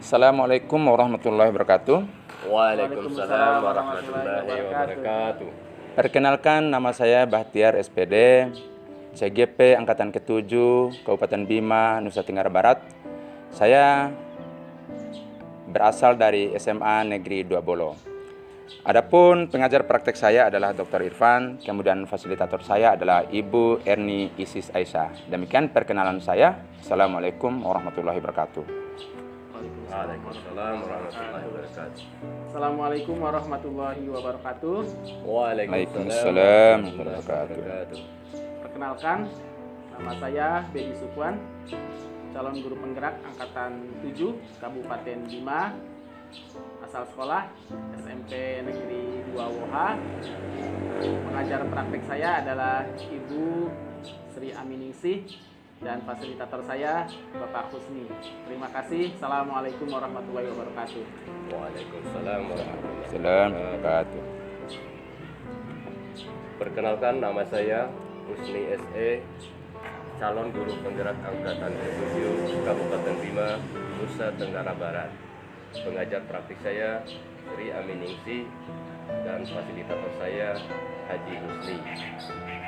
Assalamualaikum warahmatullahi wabarakatuh. Waalaikumsalam warahmatullahi wabarakatuh. Perkenalkan, nama saya Bahtiar SPD, CGP Angkatan ke-7, Kabupaten Bima, Nusa Tenggara Barat. Saya berasal dari SMA Negeri 2 Bolo. Adapun pengajar praktek saya adalah Dr. Irfan, kemudian fasilitator saya adalah Ibu Erni Isis Aisyah. Demikian perkenalan saya. Assalamualaikum warahmatullahi wabarakatuh. Waalaikumsalam warahmatullahi wabarakatuh. Assalamualaikum warahmatullahi wabarakatuh. Waalaikumsalam warahmatullahi wabarakatuh. Perkenalkan, nama saya Bedi Sukwan, calon guru penggerak Angkatan 7 Kabupaten Bima, asal sekolah SMP Negeri 2 Woha. Pengajar praktek saya adalah Ibu Sri Aminingsih dan fasilitator saya Bapak Husni. Terima kasih. Assalamualaikum warahmatullahi wabarakatuh. Waalaikumsalam warahmatullahi wabarakatuh. Perkenalkan, nama saya Husni SE, calon guru penggerak Angkatan ke-7 Kabupaten Bima, Nusa Tenggara Barat. Pengajar praktik saya Sri Aminingsi dan fasilitator saya Haji Husni.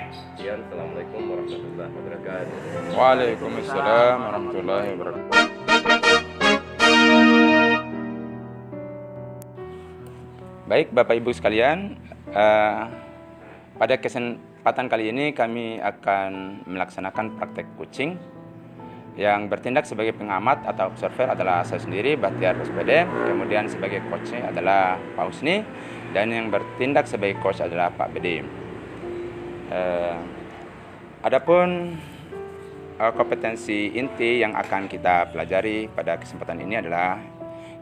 Sekian, Assalamualaikum warahmatullahi wabarakatuh. Waalaikumsalam warahmatullahi wabarakatuh. Baik Bapak Ibu sekalian, pada kesempatan kali ini kami akan melaksanakan praktek coaching. Yang bertindak sebagai pengamat atau observer adalah saya sendiri, Bahtiar SPD. Kemudian sebagai coachnya adalah Pak Husni, dan yang bertindak sebagai coach adalah Pak Bedi. Adapun kompetensi inti yang akan kita pelajari pada kesempatan ini adalah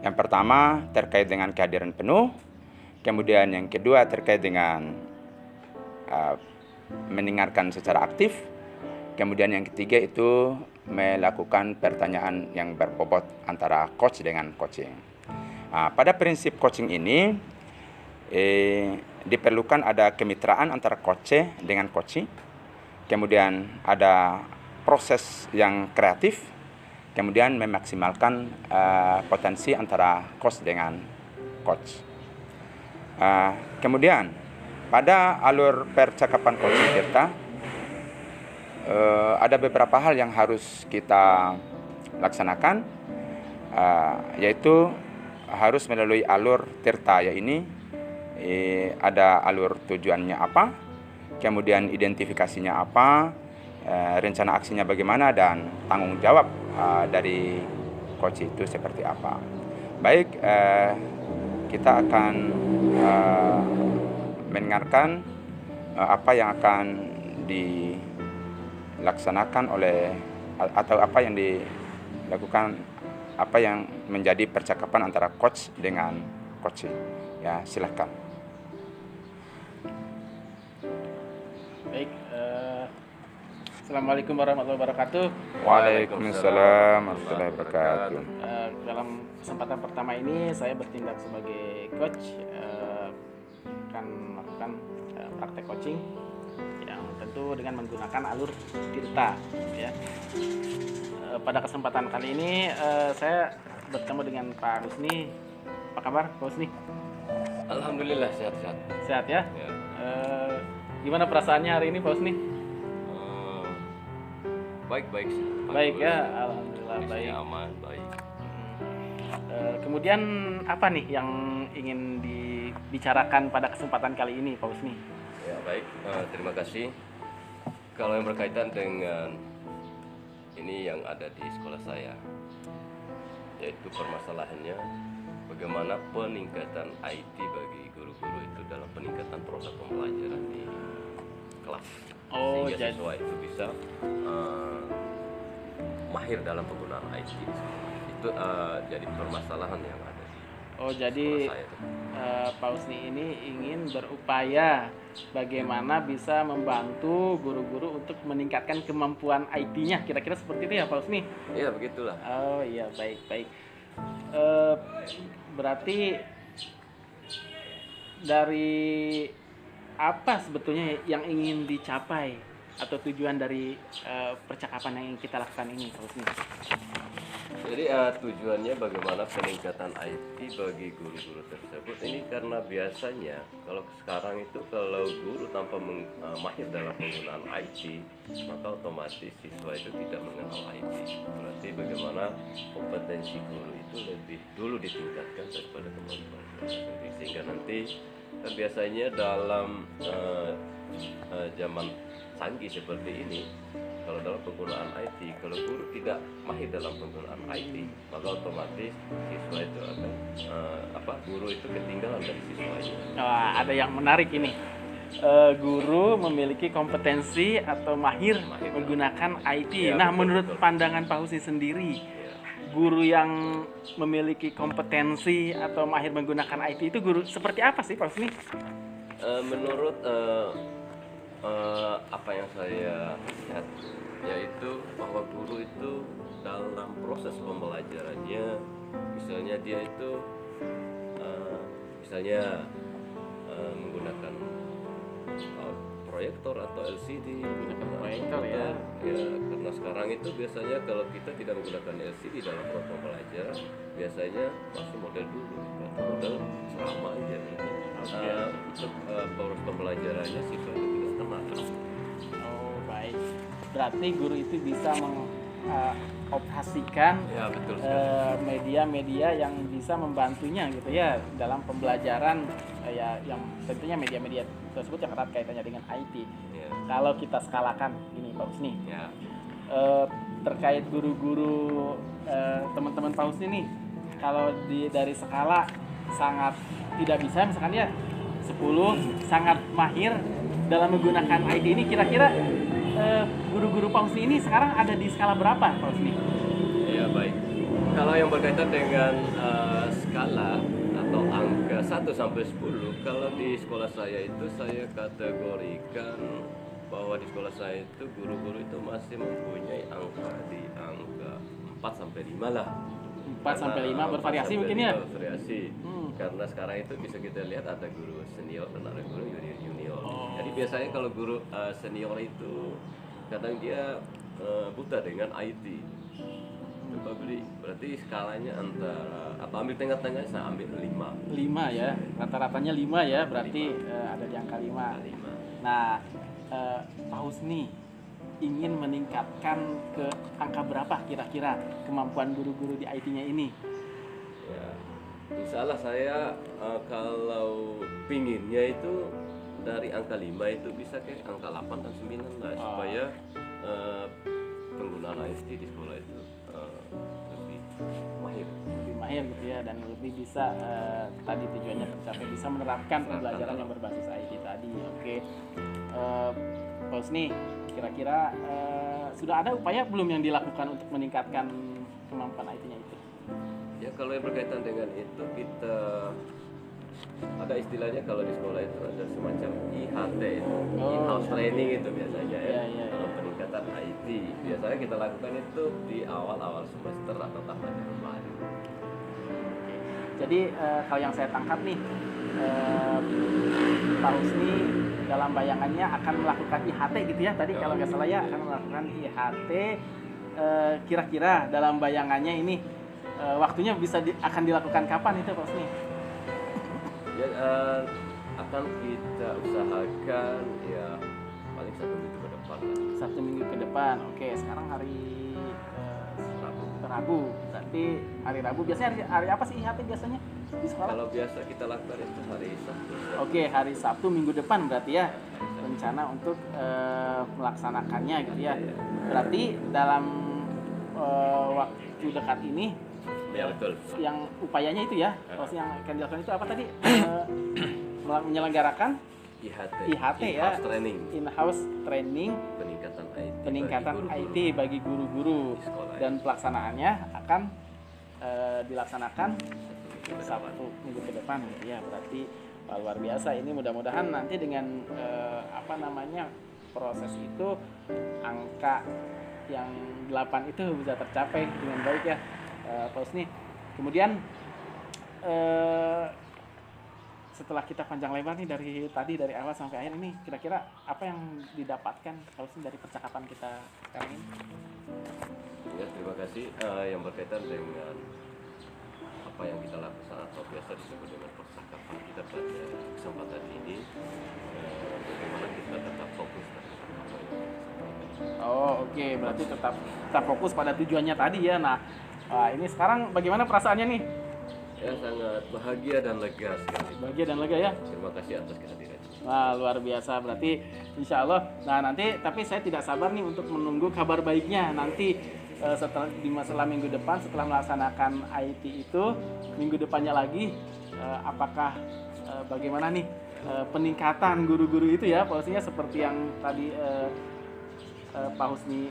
yang pertama terkait dengan kehadiran penuh, kemudian yang kedua terkait dengan mendengarkan secara aktif, kemudian yang ketiga itu melakukan pertanyaan yang berbobot antara coach dengan coaching. Pada prinsip coaching ini diperlukan ada kemitraan antara coach dengan coachee, kemudian ada proses yang kreatif, kemudian memaksimalkan potensi antara coach dengan coach. Kemudian pada alur percakapan coaching kita ada beberapa hal yang harus kita laksanakan, yaitu harus melalui alur tirta, yaitu ada alur tujuannya apa, kemudian identifikasinya apa, rencana aksinya bagaimana, dan tanggung jawab dari coach itu seperti apa. Baik, kita akan mendengarkan apa yang akan dilaksanakan oleh atau apa yang dilakukan, apa yang menjadi percakapan antara coach dengan coachee. Ya, silakan. Baik, Assalamualaikum warahmatullahi wabarakatuh. Waalaikumsalam warahmatullahi wabarakatuh. Dalam kesempatan pertama ini saya bertindak sebagai coach, akan melakukan praktek coaching yang tentu dengan menggunakan alur tirta. Ya. Pada kesempatan kali ini saya bertemu dengan Pak Husni. Apa kabar Pak Husni? Alhamdulillah sehat-sehat. Sehat ya? Ya. Gimana perasaannya hari ini Pak Husni? Baik-baik. Baik ya, alhamdulillah baik. Aman, baik. Kemudian apa nih yang ingin dibicarakan pada kesempatan kali ini Pak Husni? Ya, baik. Terima kasih. Kalau yang berkaitan dengan ini yang ada di sekolah saya, yaitu permasalahannya bagaimana peningkatan IT bagi guru-guru itu dalam peningkatan proses pembelajaran di kelas, sehingga siswa itu bisa mahir dalam penggunaan IT. itu jadi permasalahan yang ada di Oh, sekolah jadi saya itu. Pak Husni ini ingin berupaya bagaimana bisa membantu guru-guru untuk meningkatkan kemampuan IT-nya. Kira-kira seperti itu ya Pak Husni? Iya begitulah. Oh iya, baik. Eh, Berarti dari apa sebetulnya yang ingin dicapai atau tujuan dari percakapan yang ingin kita lakukan ini Pak Husni? Jadi tujuannya bagaimana peningkatan IT bagi guru-guru tersebut ini, karena biasanya kalau sekarang itu kalau guru tanpa mahir dalam penggunaan IT, maka otomatis siswa itu tidak mengenal IT. Berarti bagaimana kompetensi guru itu lebih dulu ditingkatkan daripada kemampuan guru sendiri, sehingga nanti biasanya dalam zaman canggih seperti ini, kalau dalam penggunaan IT, kalau guru tidak mahir dalam penggunaan IT, maka otomatis siswa itu akan guru itu ketinggalan dari siswanya. Wah, ada yang menarik ini. Guru memiliki kompetensi atau mahir menggunakan IT. Ya, Nah, betul, menurut betul. pandangan Pak Husni sendiri, Ya. guru yang memiliki kompetensi atau mahir menggunakan IT itu guru seperti apa sih Pak Husni? Menurut apa yang saya lihat, yaitu bahwa guru itu dalam proses pembelajarannya, misalnya dia itu menggunakan proyektor atau LCD, menggunakan proyektor, komputer. ya. Ya, karena sekarang itu biasanya kalau kita tidak menggunakan LCD dalam proses pembelajaran, biasanya masih model dulu atau model sama aja gitu. Untuk proses pembelajarannya siswa itu tidak tenang. Oh, baik. Berarti guru itu bisa mengoperasikan Ya, betul sekali. media-media yang bisa membantunya gitu ya dalam pembelajaran, ya yang tentunya media-media tersebut yang erat kaitannya dengan IT. Ya. Kalau kita skalakan ini Pak Husni, Ya. terkait guru-guru teman-teman Pak Husni nih, kalau dari skala sangat tidak bisa, misalkan ya 10 sangat mahir dalam menggunakan IT ini, kira-kira guru-guru Pak Husni ini sekarang ada di skala berapa Pak Husni? Ya, baik. Kalau yang berkaitan dengan skala atau angka 1 sampai 10, kalau di sekolah saya itu saya kategorikan bahwa di sekolah saya itu guru-guru itu masih mempunyai angka di angka 4 sampai 5 lah. 4 sampai 5 bervariasi mungkin ya? Bervariasi. Karena sekarang itu bisa kita lihat ada guru senior dan ada guru junior. Oh. Jadi biasanya kalau guru senior itu kadang dia buta dengan IT. Coba beli, berarti skalanya antara atau ambil tengah-tengahnya, saya ambil 5. 5 ya, rata-ratanya 5 ya, berarti ada di angka 5. 5. Nah, Pak Husni ingin meningkatkan ke angka berapa kira-kira kemampuan guru-guru di IT-nya ini? Ya, insya Allah saya kalau pinginnya itu dari angka 5 itu bisa ke angka 8 dan 9 lah, supaya penggunaan IT di sekolah itu lebih mahir. Lebih mahir gitu ya, dan lebih bisa tadi tujuannya tercapai, bisa menerapkan pembelajaran yang berbasis IT tadi. Oke, Pak Husni, kira-kira sudah ada upaya belum yang dilakukan untuk meningkatkan kemampuan IT-nya itu? Ya, kalau yang berkaitan dengan itu, kita ada istilahnya kalau di sekolah itu ada semacam IHT itu, in-house training itu biasanya ya. Iya. Kalau peningkatan IT biasanya kita lakukan itu di awal-awal semester atau tahun ajaran baru. Jadi kalau yang saya tangkap nih, Pak Husni dalam bayangannya akan melakukan IHT gitu ya, tadi kalau nggak salah ya, akan melakukan IHT. Kira-kira dalam bayangannya ini waktunya akan dilakukan kapan itu Pak Husni? Ya, akan kita usahakan ya paling 1 minggu ke depan lah. 1 minggu ke depan. Oke, sekarang hari Rabu. Berarti hari Rabu biasanya hari apa sih IHT biasanya di sekolah? Kalau biasa kita lakukan itu hari Sabtu. Oke, hari Sabtu minggu depan berarti ya rencana untuk melaksanakannya gitu ya. Berarti dalam waktu dekat ini, Ya, betul. yang upayanya itu ya, terus yang akan dilakukan itu apa tadi? Menyelenggarakan IHT ya, in-house training peningkatan IT IT bagi guru-guru, di sekolah. dan pelaksanaannya akan dilaksanakan Sabtu minggu ke depan. Ya berarti luar biasa ini, mudah-mudahan nanti dengan proses itu angka yang 8 itu bisa tercapai dengan baik ya Pak Husni. Kemudian setelah kita panjang lebar nih dari awal sampai akhir ini, kira-kira apa yang didapatkan Pak Husni dari percakapan kita sekarang ini? Ya, terima kasih. Yang berkaitan dengan apa yang kita lakukan atau biasa disebut dengan percakapan kita pada kesempatan ini, bagaimana kita tetap fokus terhadap apa yang kita sampaikan. Oh oke, berarti tetap fokus pada tujuannya tadi ya. Nah ini sekarang bagaimana perasaannya nih? Ya, sangat bahagia dan lega sekali. Bahagia dan lega ya? Terima kasih atas kehadirannya. Wah luar biasa, berarti insya Allah. Nah nanti, tapi saya tidak sabar nih untuk menunggu kabar baiknya nanti setelah minggu depan, setelah melaksanakan IT itu, minggu depannya lagi apakah bagaimana nih peningkatan guru-guru itu ya, posisinya seperti yang tadi Pak Husni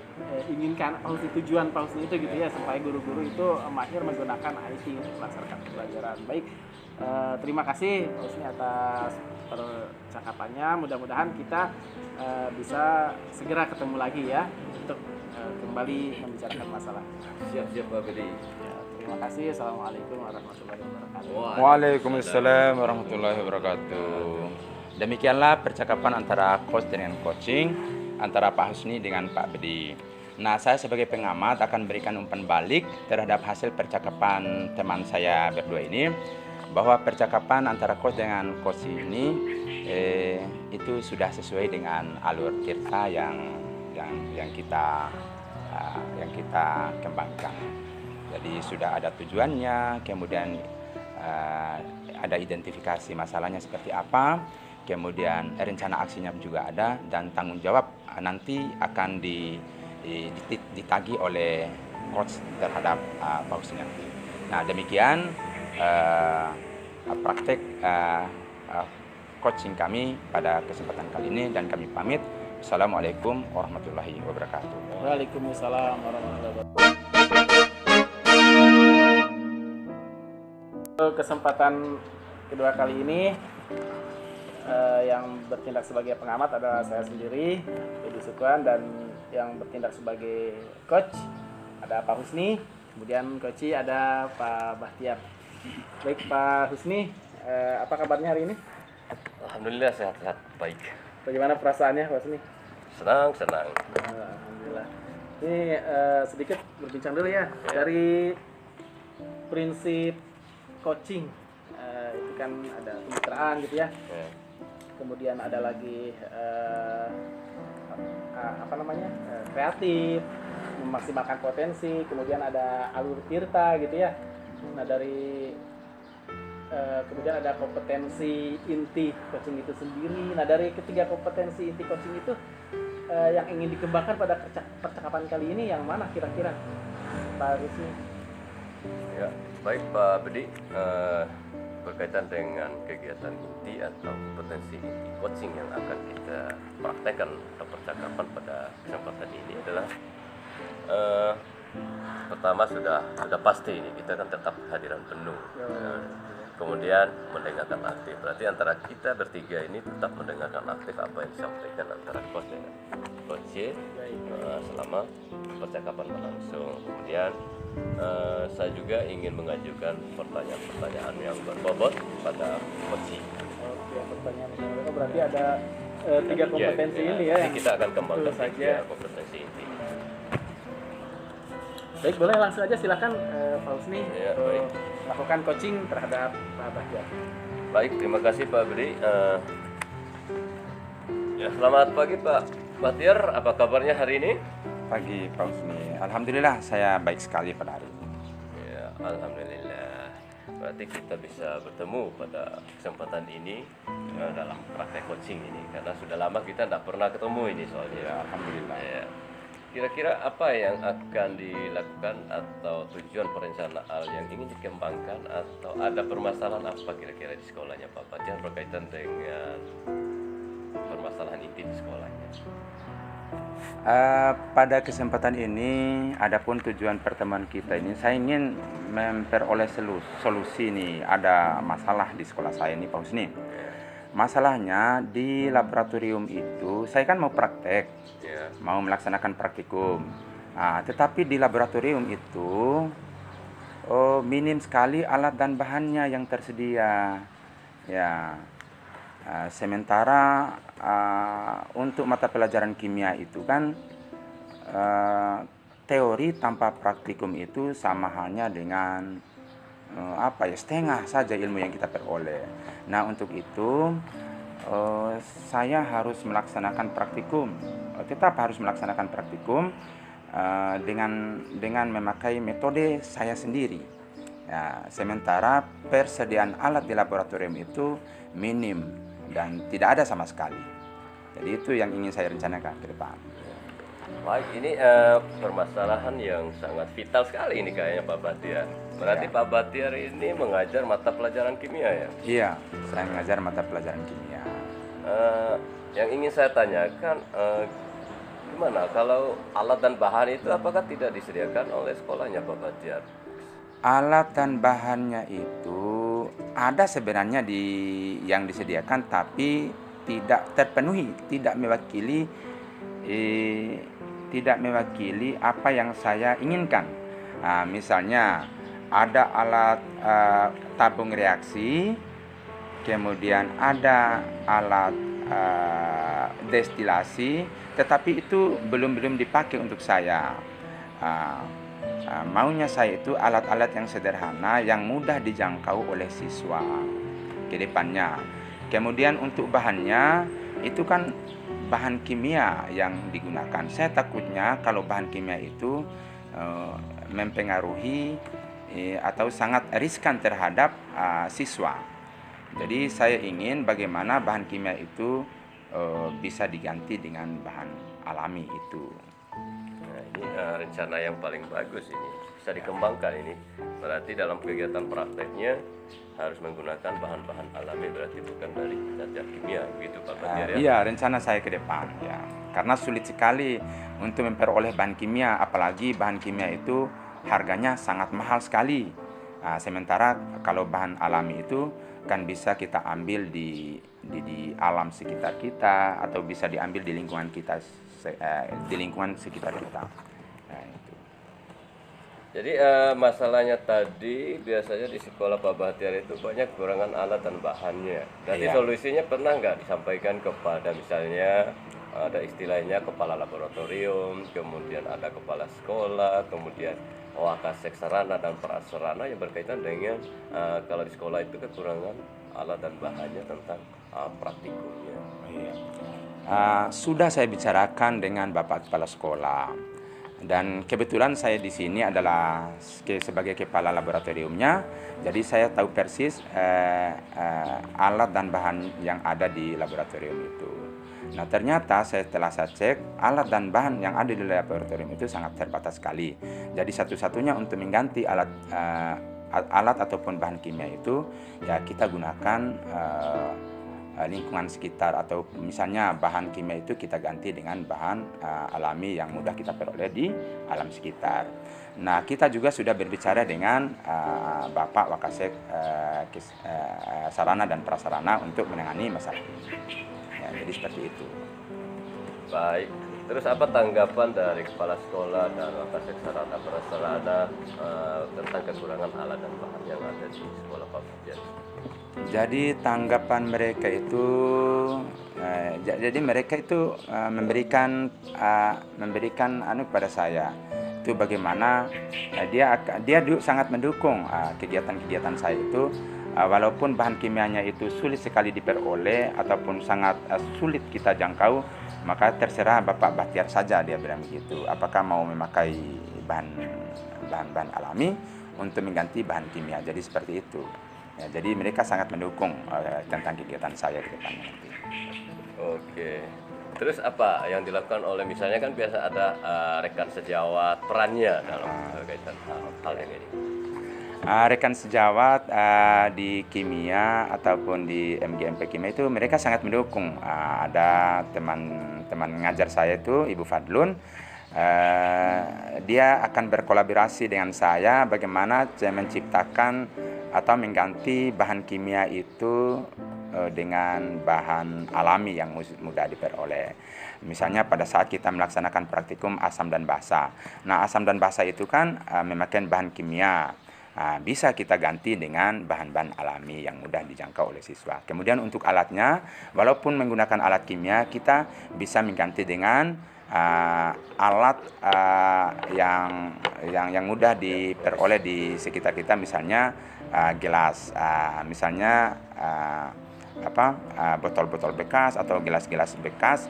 inginkan, Pak Husni tujuan Pak Husni itu gitu ya, supaya guru-guru itu mahir menggunakan IT untuk melaksanakan pembelajaran. Baik, terima kasih Pak Husni atas percakapannya. Mudah-mudahan kita bisa segera ketemu lagi ya untuk kembali membicarakan masalah. Siap-siap Pak Bedi. Ya, terima kasih. Assalamualaikum warahmatullahi wabarakatuh. Waalaikumsalam warahmatullahi wabarakatuh. Demikianlah percakapan antara coach dengan coaching, antara Pak Husni dengan Pak Bedi. Nah, saya sebagai pengamat akan berikan umpan balik terhadap hasil percakapan teman saya berdua ini, bahwa percakapan antara coach dengan coach ini itu sudah sesuai dengan alur tirta yang kita kembangkan. Jadi sudah ada tujuannya, kemudian ada identifikasi masalahnya seperti apa, kemudian rencana aksinya juga ada, dan tanggung jawab nanti akan ditagih oleh coach terhadap Pak Husni nanti. Nah demikian praktek coaching kami pada kesempatan kali ini, dan kami pamit. Assalamualaikum warahmatullahi wabarakatuh. Waalaikumsalam warahmatullahi wabarakatuh. Kesempatan kedua kali ini yang bertindak sebagai pengamat adalah saya sendiri, Bedi Sukwan, dan yang bertindak sebagai coach ada Pak Husni, kemudian coachi ada Pak Bahtiar. Baik Pak Husni, apa kabarnya hari ini? Alhamdulillah sehat-sehat baik. Bagaimana perasaannya Pak Husni? Senang. Alhamdulillah. Ini sedikit berbincang dulu ya. Dari prinsip coaching itu kan ada kemitraan gitu ya. Kemudian ada lagi kreatif, memaksimalkan potensi, kemudian ada alur tirta gitu ya. Nah dari kemudian ada kompetensi inti coaching itu sendiri. Nah dari ketiga kompetensi inti coaching itu yang ingin dikembangkan pada percakapan kali ini yang mana kira-kira Pak Husni? Ya, baik Pak Bedi. Berkaitan dengan kegiatan inti atau kompetensi inti coaching yang akan kita praktekkan atau percakapan pada kesempatan ini adalah pertama sudah pasti ini kita kan tetap hadiran penuh. Kemudian mendengarkan aktif. Berarti antara kita bertiga ini tetap mendengarkan aktif apa yang disampaikan antara coach dengan coach selama percakapan berlangsung. Kemudian saya juga ingin mengajukan pertanyaan-pertanyaan yang berbobot pada coach. Oke, pertanyaan berarti ada tiga kompetensi ini ya. Nanti kita akan kembangkan saja kompetensi inti. Baik, boleh langsung aja silakan Pak Husni baik. melakukan coaching terhadap Pak Bahtiar. Baik, terima kasih Pak Bedi. Ya, selamat pagi Pak Bahtiar, apa kabarnya hari ini? Pagi Pak Husni. Alhamdulillah saya baik sekali pada hari ini. Ya, alhamdulillah. Berarti kita bisa bertemu pada kesempatan ini dalam praktek coaching ini, karena sudah lama kita tidak pernah ketemu ini soalnya. Ya, alhamdulillah. Ya. Kira-kira apa yang akan dilakukan atau tujuan perencanaan yang ingin dikembangkan, atau ada permasalahan apa kira-kira di sekolahnya Pak Bahtiar berkaitan dengan permasalahan inti di sekolahnya? Pada kesempatan ini, adapun tujuan pertemuan kita ini, saya ingin memperoleh solusi nih, ada masalah di sekolah saya nih Pak Husni. Masalahnya di laboratorium itu, saya kan mau praktek, Ya. mau melaksanakan praktikum. Nah, tetapi di laboratorium itu minim sekali alat dan bahannya yang tersedia. Ya, sementara untuk mata pelajaran kimia itu kan teori tanpa praktikum itu sama halnya dengan setengah saja ilmu yang kita peroleh. Nah, untuk itu saya harus melaksanakan praktikum, tetap harus melaksanakan praktikum dengan memakai metode saya sendiri. Ya, sementara persediaan alat di laboratorium itu minim dan tidak ada sama sekali. Jadi itu yang ingin saya rencanakan ke depan. Baik, ini permasalahan yang sangat vital sekali ini kayaknya Pak Bahtiar. Berarti Ya. Pak Bahtiar ini mengajar mata pelajaran kimia ya? Iya, saya mengajar mata pelajaran kimia. Yang ingin saya tanyakan, gimana kalau alat dan bahan itu apakah tidak disediakan oleh sekolahnya Pak Bahtiar? Alat dan bahannya itu ada sebenarnya yang disediakan, tapi tidak terpenuhi, tidak mewakili apa yang saya inginkan. Nah, misalnya ada alat tabung reaksi, kemudian ada alat destilasi, tetapi itu belum dipakai untuk saya. Maunya saya itu alat-alat yang sederhana, yang mudah dijangkau oleh siswa ke depannya. Kemudian untuk bahannya, itu kan bahan kimia yang digunakan. Saya takutnya kalau bahan kimia itu mempengaruhi atau sangat riskan terhadap siswa. Jadi saya ingin bagaimana bahan kimia itu bisa diganti dengan bahan alami itu. Nah, ini rencana yang paling bagus ini, bisa dikembangkan ini. Berarti dalam kegiatan prakteknya harus menggunakan bahan-bahan alami, berarti bukan dari zat kimia, begitu Pak Bahtiar ya? Iya, rencana saya ke depan ya. Karena sulit sekali untuk memperoleh bahan kimia, apalagi bahan kimia itu harganya sangat mahal sekali. Nah, sementara kalau bahan alami itu kan bisa kita ambil di alam sekitar kita, atau bisa diambil di lingkungan kita, di lingkungan sekitar kita. Nah, itu. Jadi masalahnya tadi biasanya di sekolah Pak Bahtiar itu banyak kekurangan alat dan bahannya. Jadi Iya. solusinya pernah nggak disampaikan kepada misalnya ada istilahnya kepala laboratorium, kemudian ada kepala sekolah, kemudian wakasek sarana dan prasarana yang berkaitan dengan kalau di sekolah itu kekurangan alat dan bahannya tentang praktikumnya. Iya. Sudah saya bicarakan dengan Bapak Kepala Sekolah, dan kebetulan saya di sini adalah sebagai kepala laboratoriumnya, jadi saya tahu persis alat dan bahan yang ada di laboratorium itu. Nah, ternyata setelah saya cek, alat dan bahan yang ada di laboratorium itu sangat terbatas sekali. Jadi satu-satunya untuk mengganti alat ataupun bahan kimia itu, ya kita gunakan lingkungan sekitar, atau misalnya bahan kimia itu kita ganti dengan bahan alami yang mudah kita peroleh di alam sekitar. Nah, kita juga sudah berbicara dengan Bapak Wakasek Sarana dan Prasarana untuk menangani masalah ini. Ya, jadi seperti itu. Baik, terus apa tanggapan dari kepala sekolah dan wakasek sarana prasarana tentang kekurangan alat dan bahan yang ada di sekolah Pak Bahtiar? Jadi tanggapan mereka itu, jadi mereka itu memberikan kepada saya itu bagaimana dia sangat mendukung kegiatan-kegiatan saya itu, walaupun bahan kimianya itu sulit sekali diperoleh ataupun sangat sulit kita jangkau, maka terserah Bapak Bahtiar saja, dia bilang begitu. Apakah mau memakai bahan alami untuk mengganti bahan kimia? Jadi seperti itu. Ya, jadi mereka sangat mendukung tentang kegiatan saya ke depannya nanti. Oke. Terus apa yang dilakukan oleh, misalnya kan biasa ada rekan sejawat, perannya dalam berkaitan hal yang ini? Rekan sejawat di kimia ataupun di MGMP kimia itu mereka sangat mendukung. Ada teman ngajar saya itu Ibu Fadlun, dia akan berkolaborasi dengan saya bagaimana menciptakan atau mengganti bahan kimia itu dengan bahan alami yang mudah diperoleh. Misalnya pada saat kita melaksanakan praktikum asam dan basa. Nah, asam dan basa itu kan memakai bahan kimia. Bisa kita ganti dengan bahan-bahan alami yang mudah dijangkau oleh siswa. Kemudian untuk alatnya, walaupun menggunakan alat kimia, kita bisa mengganti dengan alat yang mudah diperoleh di sekitar kita, misalnya gelas, misalnya botol-botol bekas atau gelas-gelas bekas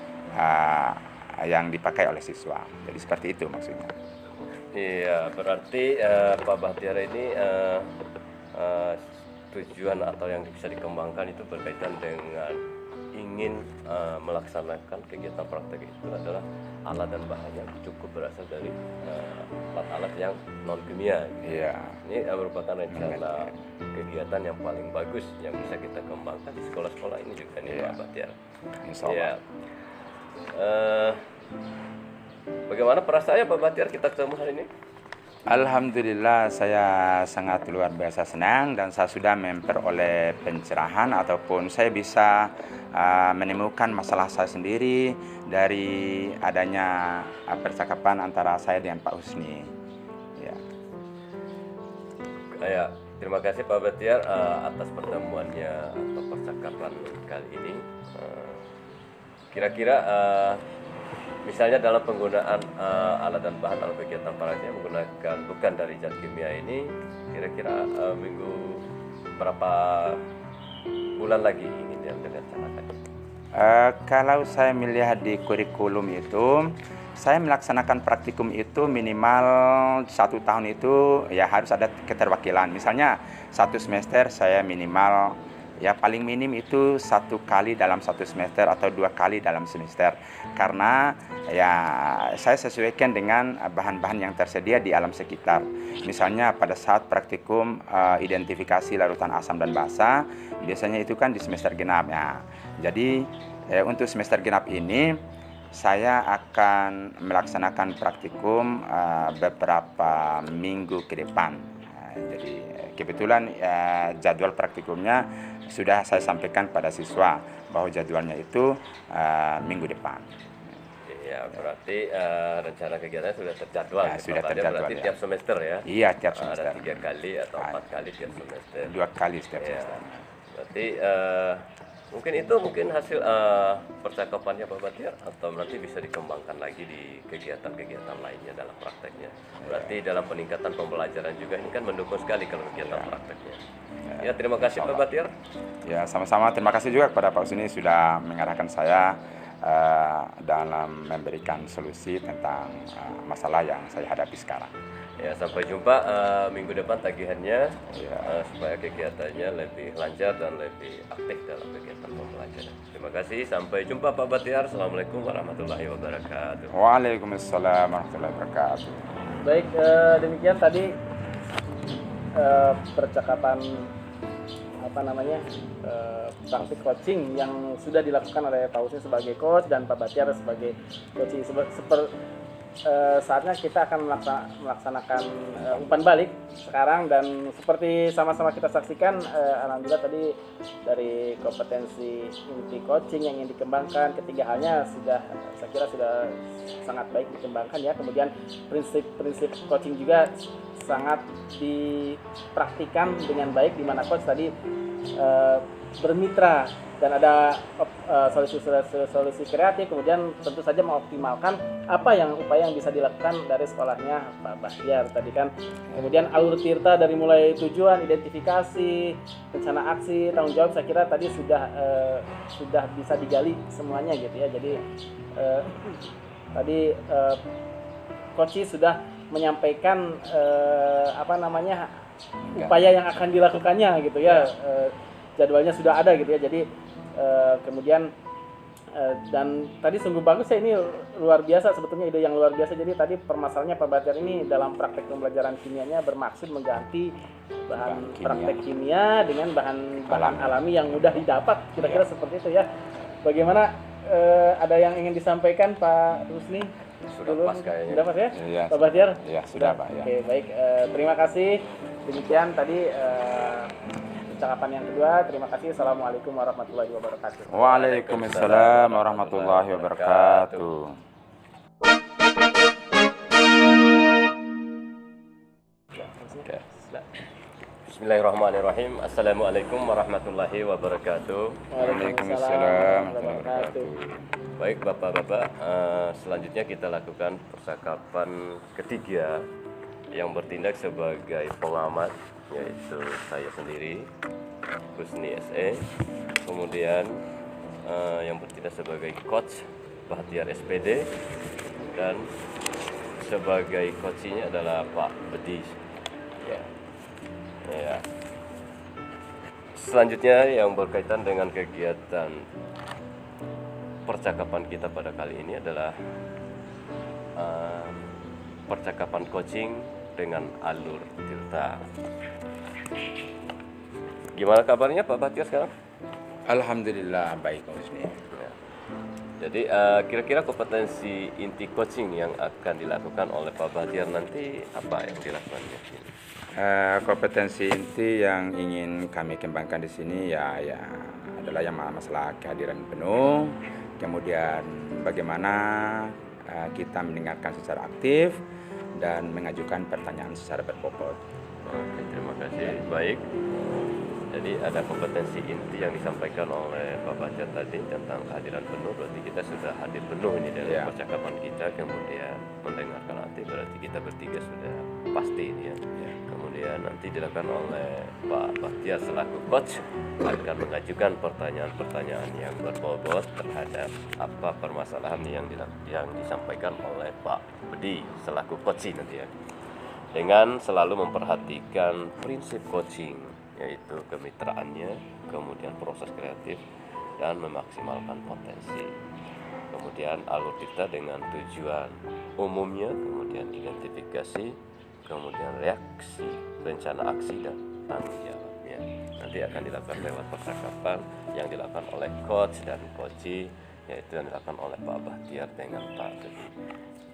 yang dipakai oleh siswa. Jadi seperti itu maksudnya. Iya, berarti Pak Bahtiar ini tujuan atau yang bisa dikembangkan itu berkaitan dengan ingin melaksanakan kegiatan praktek itu adalah alat dan bahan yang cukup berasal dari alat-alat yang non kimia. Iya. Ini merupakan rencana kegiatan yang paling bagus yang bisa kita kembangkan di sekolah-sekolah ini juga nih Pak Bahtiar. Insya Allah. Bagaimana perasaannya Pak Bahtiar kita ketemu hari ini? Alhamdulillah, saya sangat luar biasa senang dan saya sudah memperoleh pencerahan ataupun saya bisa menemukan masalah saya sendiri dari adanya percakapan antara saya dengan Pak Husni. Ya, terima kasih Pak Bahtiar atas pertemuannya atau percakapan kali ini. Kira-kira misalnya dalam penggunaan alat dan bahan dalam kegiatan prakteknya menggunakan bukan dari zat kimia ini, kira-kira minggu berapa bulan lagi ingin yang direncanakan? Kalau saya melihat di kurikulum itu, saya melaksanakan praktikum itu minimal 1 tahun itu ya harus ada keterwakilan. Misalnya 1 semester saya minimal ya paling minim itu 1 kali dalam 1 semester atau 2 kali dalam semester, karena ya saya sesuaikan dengan bahan-bahan yang tersedia di alam sekitar. Misalnya pada saat praktikum identifikasi larutan asam dan basa, biasanya itu kan di semester genap ya. Jadi untuk semester genap ini saya akan melaksanakan praktikum beberapa minggu ke depan. Jadi kebetulan jadwal praktikumnya sudah saya sampaikan pada siswa bahwa jadwalnya itu minggu depan. Ya, berarti rencana kegiatannya sudah terjadwal. Ya, sudah terjadwal. Berarti tiap semester ya? Iya, tiap semester. Ada 3 kali atau 4 kali tiap semester. 2 kali setiap Ya, semester. berarti mungkin hasil percakapannya Pak Bahtiar, atau nanti bisa dikembangkan lagi di kegiatan-kegiatan lainnya dalam prakteknya. Berarti dalam peningkatan pembelajaran juga ini kan mendukung sekali kalau kegiatan prakteknya. Ya, terima kasih Pak Bahtiar. Ya, sama-sama. Terima kasih juga kepada Pak Usni sudah mengarahkan saya dalam memberikan solusi tentang masalah yang saya hadapi sekarang. Ya, sampai jumpa minggu depan tagihannya, supaya kegiatannya lebih lancar dan lebih aktif dalam kegiatan pembelajaran. Terima kasih, sampai jumpa Pak Bahtiar. Assalamualaikum warahmatullahi wabarakatuh. Waalaikumsalam warahmatullahi wabarakatuh. Baik, demikian tadi percakapan praktik coaching yang sudah dilakukan oleh Pak Husni sebagai coach dan Pak Bahtiar sebagai coaching. Saatnya kita akan melaksanakan umpan balik sekarang, dan seperti sama-sama kita saksikan, alhamdulillah tadi dari kompetensi inti coaching yang ingin dikembangkan, ketiga halnya saya kira sudah sangat baik dikembangkan ya. Kemudian prinsip coaching juga sangat dipraktikkan dengan baik, di mana coach tadi bermitra dan ada solusi kreatif, kemudian tentu saja mengoptimalkan upaya yang bisa dilakukan dari sekolahnya Pak Bahtiar tadi kan. Kemudian alur tirta dari mulai tujuan, identifikasi, rencana aksi, tanggung jawab, saya kira tadi sudah bisa digali semuanya gitu ya. Jadi tadi Coach sudah menyampaikan upaya yang akan dilakukannya gitu ya. Jadwalnya sudah ada gitu ya. Jadi kemudian dan tadi sungguh bagus ya, ini luar biasa sebetulnya, ide yang luar biasa. Jadi tadi permasalahannya Pak Bahtiar ini dalam praktek pembelajaran kimianya bermaksud mengganti bahan praktek kimia dengan bahan alami yang mudah didapat, kira-kira seperti itu ya. Bagaimana, ada yang ingin disampaikan Pak Husni? Sudah Dulu. pas kayaknya. Sudah pas ya? Iya. Pak Bahtiar? Iya, sudah, Pak, ya. Oke, baik. Terima kasih. Demikian tadi percakapan yang kedua. Terima kasih. Assalamualaikum warahmatullahi wabarakatuh. Waalaikumsalam warahmatullahi wabarakatuh. Oke. Bismillahirrahmanirrahim. Assalamualaikum warahmatullahi wabarakatuh. Waalaikumsalam warahmatullahi wabarakatuh. Baik Bapak-Bapak, selanjutnya kita lakukan percakapan ketiga yang bertindak sebagai pengamat, yaitu saya sendiri, Husni SE. Kemudian yang bertindak sebagai coach, Bahtiar SPD. Dan sebagai coachnya adalah Pak Bedi. Ya. Selanjutnya yang berkaitan dengan kegiatan percakapan kita pada kali ini adalah percakapan coaching dengan Alur Tirta. Gimana kabarnya Pak Bahtiar sekarang? Alhamdulillah baik, Pak Husni. Ya. Jadi kira-kira kompetensi inti coaching yang akan dilakukan oleh Pak Bahtiar nanti apa yang dilakukan di sini? Kompetensi inti yang ingin kami kembangkan di sini ya adalah yang masalah kehadiran penuh, kemudian bagaimana kita mendengarkan secara aktif dan mengajukan pertanyaan secara berbobot. Oke, terima kasih. Baik. Jadi ada kompetensi inti yang disampaikan oleh Pak Bahtiar tadi tentang kehadiran penuh. Berarti kita sudah hadir penuh ini dalam Ya. percakapan kita. Kemudian mendengarkan nanti berarti kita bertiga sudah pasti ini ya. Kemudian nanti dilakukan oleh Pak Bahtiar selaku coach akan mengajukan pertanyaan-pertanyaan yang berbobot terhadap apa permasalahan yang disampaikan oleh Pak Bedi selaku coach nanti ya. Dengan selalu memperhatikan prinsip coaching, yaitu kemitraannya, kemudian proses kreatif, dan memaksimalkan potensi. Kemudian alur kita dengan tujuan umumnya, kemudian identifikasi, kemudian reaksi, rencana aksi, dan tanggung jawabnya. Nanti akan dilakukan lewat percakapan yang dilakukan oleh coach dan coachee, yaitu yang dilakukan oleh Pak Bahtiar dengan Pak Bedi.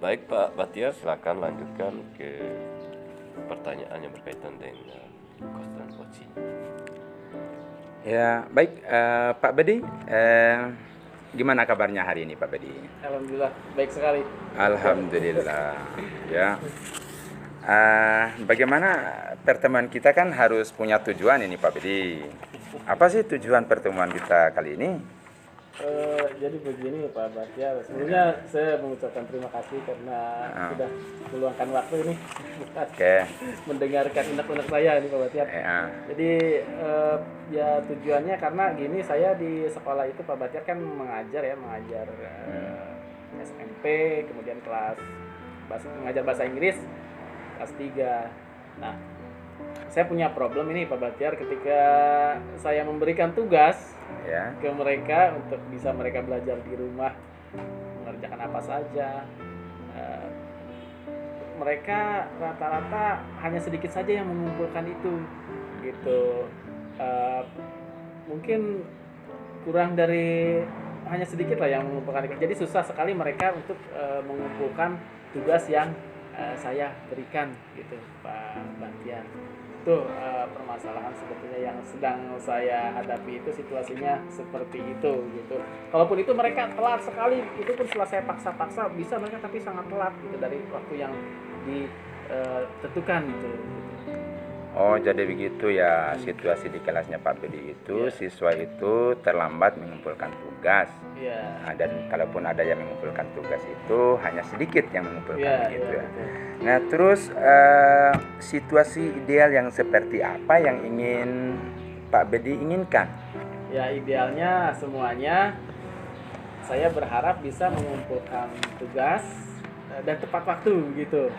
Baik Pak Bahtiar, silakan lanjutkan ke pertanyaan yang berkaitan dengan coach dan coachee. Ya, baik Pak Bedi, gimana kabarnya hari ini Pak Bedi? Alhamdulillah, baik sekali. Alhamdulillah. Ya. Bagaimana pertemuan kita kan harus punya tujuan ini Pak Bedi. Apa sih tujuan pertemuan kita kali ini? Jadi begini Pak Bahtiar, sebelumnya saya mengucapkan terima kasih karena sudah meluangkan waktu ini buat mendengarkan unek-unek saya ini Pak Bahtiar. Jadi ya tujuannya karena gini, saya di sekolah itu Pak Bahtiar kan mengajar SMP, kemudian mengajar bahasa Inggris kelas 3. Nah, saya punya problem ini Pak Bahtiar ketika saya memberikan tugas ke mereka untuk bisa mereka belajar di rumah mengerjakan apa saja. Mereka rata-rata hanya sedikit saja yang mengumpulkan itu, gitu. Mungkin kurang dari hanya sedikit lah yang mengumpulkan itu. Jadi susah sekali mereka untuk mengumpulkan tugas yang saya berikan, gitu Pak Bahtiar. Itu permasalahan sebetulnya yang sedang saya hadapi, itu situasinya seperti itu gitu. Kalaupun itu mereka telat sekali, itu pun setelah saya paksa-paksa bisa mereka, tapi sangat telat gitu dari waktu yang ditentukan gitu. Oh, jadi begitu ya situasi di kelasnya Pak Bedi itu, siswa itu terlambat mengumpulkan tugas. Dan kalaupun ada yang mengumpulkan tugas itu hanya sedikit yang mengumpulkan begitu ya. Nah, terus situasi ideal yang seperti apa yang ingin Pak Bedi inginkan? Ya, idealnya semuanya saya berharap bisa mengumpulkan tugas dan tepat waktu gitu.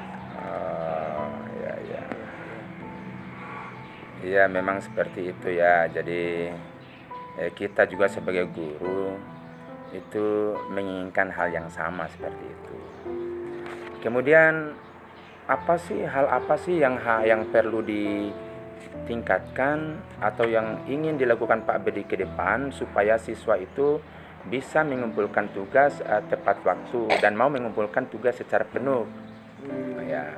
Iya, memang seperti itu ya. Jadi kita juga sebagai guru itu menginginkan hal yang sama seperti itu. Kemudian hal apa sih yang perlu ditingkatkan atau yang ingin dilakukan Pak Bedi ke depan supaya siswa itu bisa mengumpulkan tugas tepat waktu dan mau mengumpulkan tugas secara penuh. Ya,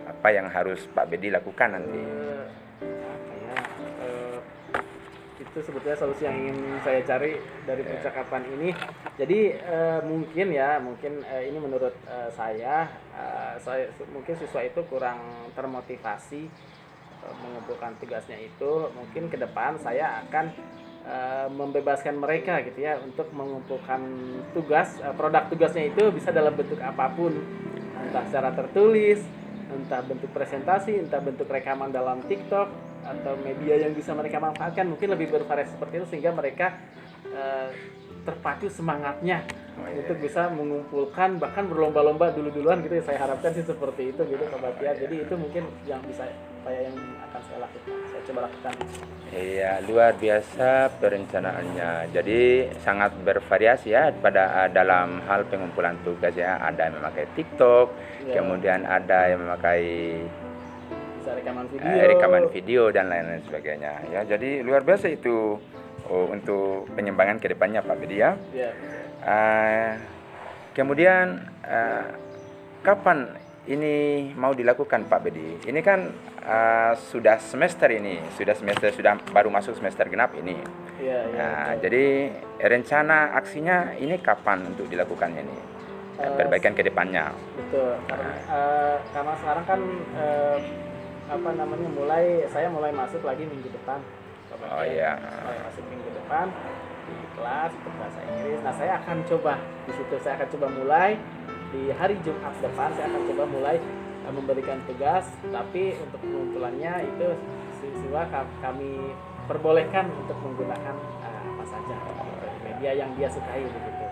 apa yang harus Pak Bedi lakukan nanti? Apa ya? Itu sebetulnya solusi yang ingin saya cari dari percakapan ini. Jadi mungkin ini menurut saya mungkin siswa itu kurang termotivasi mengumpulkan tugasnya itu. Mungkin ke depan saya akan membebaskan mereka gitu ya untuk mengumpulkan tugas. Produk tugasnya itu bisa dalam bentuk apapun, entah secara tertulis, entah bentuk presentasi, entah bentuk rekaman dalam TikTok atau media yang bisa mereka manfaatkan. Mungkin lebih bervariasi seperti itu sehingga mereka terpacu semangatnya untuk bisa mengumpulkan, bahkan berlomba-lomba duluan gitu ya. Saya harapkan sih seperti itu gitu Pak Bahtiar. Jadi itu mungkin yang bisa yang akan saya lakukan, saya coba lakukan. Iya, luar biasa perencanaannya. Jadi sangat bervariasi ya pada dalam hal pengumpulan tugas ya. Ada yang memakai TikTok, kemudian ada yang memakai bisa rekaman video dan lain-lain sebagainya. Ya, jadi luar biasa itu untuk pengembangan ke depannya Pak Bedi ya. Kemudian kapan ini mau dilakukan Pak Bedi? Ini kan sudah baru masuk semester genap ini. Jadi rencana aksinya ini kapan untuk dilakukannya ini? Perbaikan ke depannya. Betul. Karena sekarang kan saya mulai masuk lagi minggu depan. Mulai masuk minggu depan di kelas untuk bahasa Inggris. Nah, saya akan coba mulai di hari Jumat depan. Saya akan coba mulai memberikan tugas, tapi untuk pengumpulannya itu siswa kami perbolehkan untuk menggunakan apa saja media yang dia sukai begitu.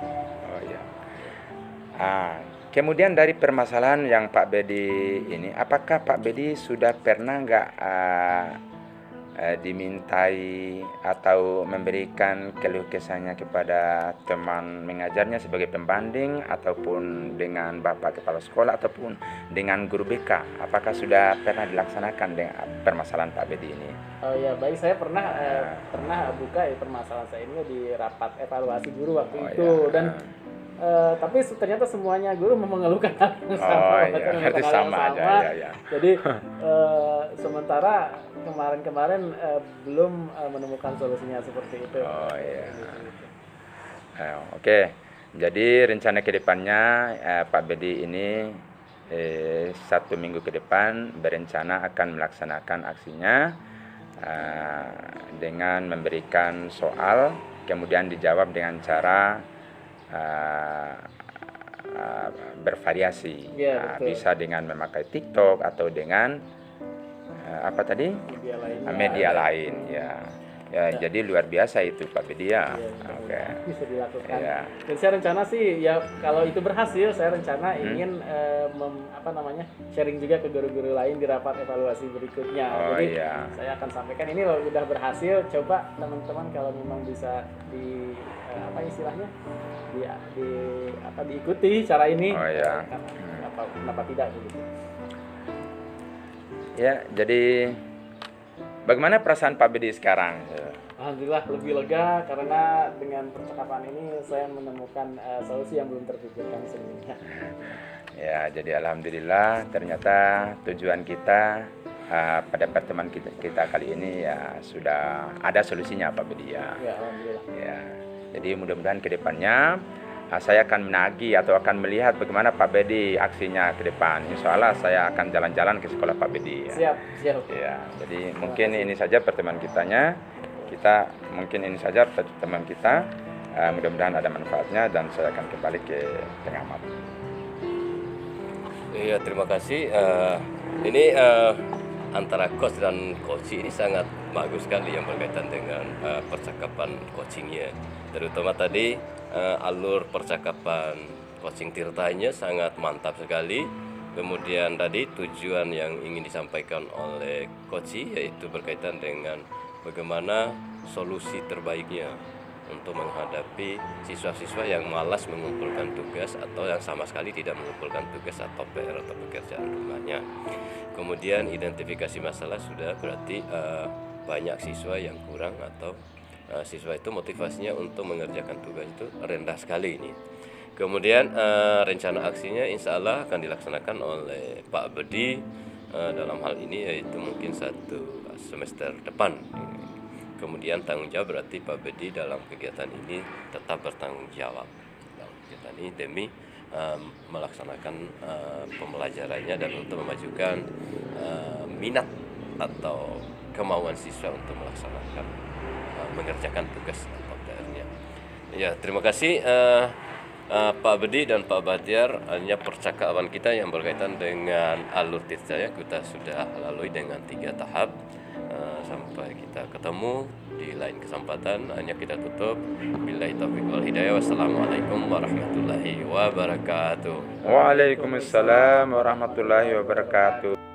Kemudian dari permasalahan yang Pak Bedi ini, apakah Pak Bedi sudah pernah dimintai atau memberikan keluh kesahnya kepada teman mengajarnya sebagai pembanding ataupun dengan Bapak Kepala Sekolah ataupun dengan guru BK? Apakah sudah pernah dilaksanakan dengan permasalahan Pak Bedi ini? Oh ya, baik, saya pernah buka permasalahan saya ini di rapat evaluasi guru waktu itu. Dan tapi ternyata semuanya guru mengeluhkan hal yang sama. Jadi sementara kemarin belum menemukan solusinya seperti itu. Oke. Jadi rencana kedepannya Pak Bedi ini 1 minggu ke depan berencana akan melaksanakan aksinya dengan memberikan soal, kemudian dijawab dengan cara bervariasi. Bisa dengan memakai TikTok atau dengan media lain ya. Jadi luar biasa itu Pak Bedi ya. Bisa dilakukan. Dan saya rencana sih ya, kalau itu berhasil, saya rencana ingin sharing juga ke guru-guru lain di rapat evaluasi berikutnya. Jadi saya akan sampaikan ini loh, udah berhasil, coba teman-teman kalau memang bisa diikuti cara ini. Kenapa tidak begitu? Ya, jadi bagaimana perasaan Pak Bedi sekarang? Alhamdulillah lebih lega karena dengan percakapan ini saya menemukan solusi yang belum terpikirkan sebelumnya. Ya, jadi alhamdulillah ternyata tujuan kita pada pertemuan kita kali ini ya sudah ada solusinya Pak Bedi ya. Alhamdulillah. Ya, jadi mudah-mudahan ke depannya saya akan menagih atau akan melihat bagaimana Pak Bedi aksinya ke depan. Insya Allah saya akan jalan-jalan ke sekolah Pak Bedi. Siap. Ya, jadi mungkin ini saja pertemuan kita. Mudah-mudahan ada manfaatnya dan saya akan kembali ke pengamat. Iya, terima kasih. Ini antara coach dan coach ini sangat bagus sekali yang berkaitan dengan percakapan coachingnya. Terutama tadi alur percakapan coaching Tirtanya sangat mantap sekali. Kemudian tadi tujuan yang ingin disampaikan oleh coach yaitu berkaitan dengan bagaimana solusi terbaiknya untuk menghadapi siswa-siswa yang malas mengumpulkan tugas atau yang sama sekali tidak mengumpulkan tugas atau PR atau pekerjaan rumahnya. Kemudian identifikasi masalah sudah berarti banyak siswa yang kurang atau siswa itu motivasinya untuk mengerjakan tugas itu rendah sekali ini. Kemudian rencana aksinya insya Allah akan dilaksanakan oleh Pak Bedi dalam hal ini, yaitu mungkin 1 semester depan. Kemudian tanggung jawab berarti Pak Bedi dalam kegiatan ini tetap bertanggung jawab dalam kegiatan ini demi melaksanakan pembelajarannya dan untuk memajukan minat atau kemauan siswa untuk melaksanakan mengerjakan tugas atau PR-nya. Ya, terima kasih Pak Bedi dan Pak Bahtiar. Hanya percakapan kita yang berkaitan dengan alur tirta kita sudah lalui dengan 3 tahap. Sampai kita ketemu di lain kesempatan. Hanya kita tutup. Billahi taufiq wal hidayah. Wassalamualaikum warahmatullahi wabarakatuh. Waalaikumsalam warahmatullahi wabarakatuh.